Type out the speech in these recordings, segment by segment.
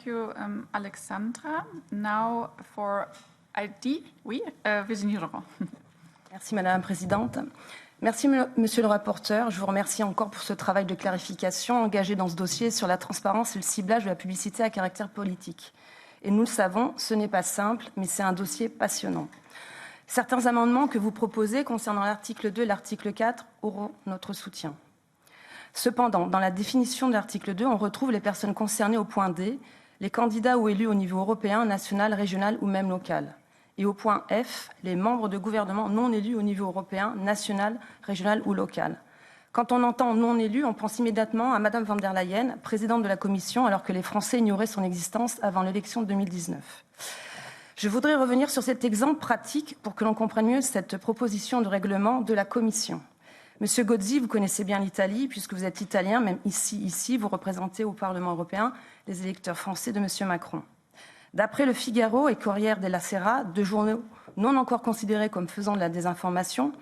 you, Alexandra. Now for ID, oui, Virginie Laurent. Merci Madame la Présidente. Merci Monsieur le rapporteur. Je vous remercie encore pour ce travail de clarification engagé dans ce dossier sur la transparence et le ciblage de la publicité à caractère politique. Et nous le savons, ce n'est pas simple, mais c'est un dossier passionnant. Certains amendements que vous proposez concernant l'article 2 et l'article 4 auront notre soutien. Cependant, dans la définition de l'article 2, on retrouve les personnes concernées au point D, les candidats ou élus au niveau européen, national, régional ou même local. Et au point F, les membres de gouvernement non élus au niveau européen, national, régional ou local. Quand on entend non élu, on pense immédiatement à Madame von der Leyen, présidente de la Commission, alors que les Français ignoraient son existence avant l'élection de 2019. Je voudrais revenir sur cet exemple pratique pour que l'on comprenne mieux cette proposition de règlement de la Commission. Monsieur Gozzi, vous connaissez bien l'Italie, puisque vous êtes italien, même ici, vous représentez au Parlement européen les électeurs français de Monsieur Macron. D'après Le Figaro et Corriere della Sera, deux journaux non encore considérés comme faisant de la désinformation,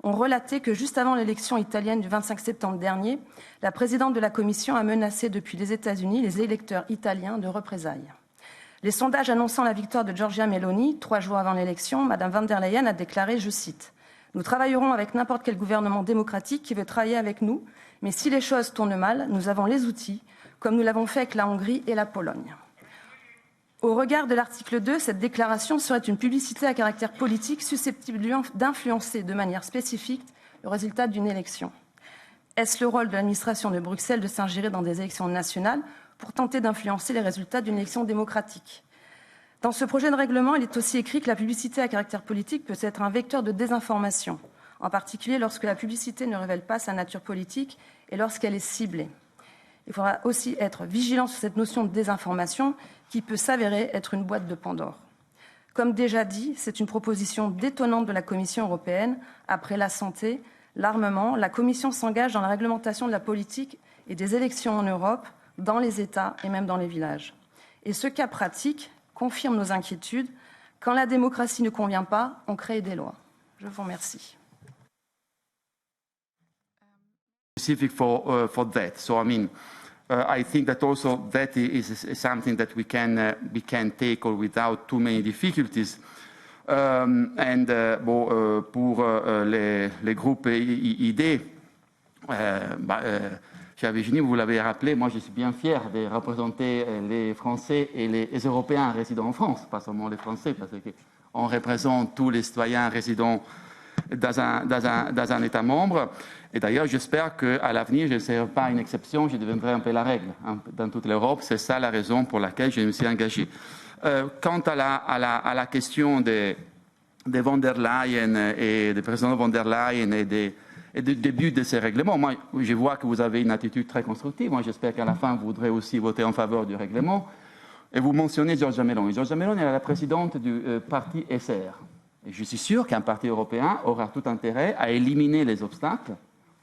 ont relaté que juste avant l'élection italienne du 25 septembre dernier, la présidente de la Commission a menacé depuis les États-Unis les électeurs italiens de représailles. Les sondages annonçant la victoire de Giorgia Meloni, 3 jours avant l'élection, Madame von der Leyen a déclaré, je cite, « Nous travaillerons avec n'importe quel gouvernement démocratique qui veut travailler avec nous, mais si les choses tournent mal, nous avons les outils, comme nous l'avons fait avec la Hongrie et la Pologne. » Au regard de l'article 2, cette déclaration serait une publicité à caractère politique susceptible d'influencer de manière spécifique le résultat d'une élection. Est-ce le rôle de l'administration de Bruxelles de s'ingérer dans des élections nationales pour tenter d'influencer les résultats d'une élection démocratique? Dans ce projet de règlement, il est aussi écrit que la publicité à caractère politique peut être un vecteur de désinformation, en particulier lorsque la publicité ne révèle pas sa nature politique et lorsqu'elle est ciblée. Il faudra aussi être vigilant sur cette notion de désinformation qui peut s'avérer être une boîte de Pandore. Comme déjà dit, c'est une proposition détonnante de la Commission européenne. Après la santé, l'armement, la Commission s'engage dans la réglementation de la politique et des élections en Europe, dans les États et même dans les villages. Et ce cas pratique confirme nos inquiétudes. Quand la démocratie ne convient pas, on crée des lois. Je vous remercie. Specific for that. So I think that also that is something that we can tackle without too many difficulties. Pour les groupes ID, chère Virginie, vous l'avez rappelé, moi je suis bien fier de représenter les Français et les Européens résidant en France, pas seulement les Français, parce qu'on représente tous les citoyens résidant dans un État membre. Et d'ailleurs, j'espère qu'à l'avenir, je ne serai pas une exception, je deviendrai un peu la règle dans toute l'Europe. C'est ça la raison pour laquelle je me suis engagé. Quant à la question de von der Leyen et du président von der Leyen et du début de ces règlements, moi, je vois que vous avez une attitude très constructive. Moi, j'espère qu'à la fin, vous voudrez aussi voter en faveur du règlement. Et vous mentionnez Giorgia Meloni. Giorgia Meloni est la présidente du parti SR. Et je suis sûr qu'un parti européen aura tout intérêt à éliminer les obstacles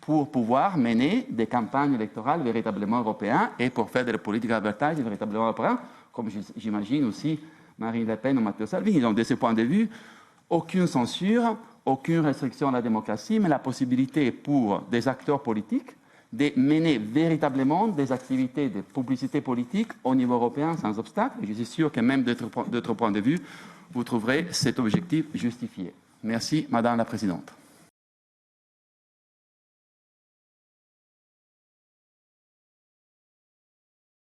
pour pouvoir mener des campagnes électorales véritablement européennes et pour faire de la politique advertising véritablement européenne, comme j'imagine aussi Marine Le Pen ou Matteo Salvini. Donc, de ce point de vue, aucune censure, aucune restriction à la démocratie, mais la possibilité pour des acteurs politiques de mener véritablement des activités de publicité politique au niveau européen sans obstacle. Et je suis sûr que même d'autres points de vue, vous trouverez cet objectif justifié. Merci, Madame la Présidente.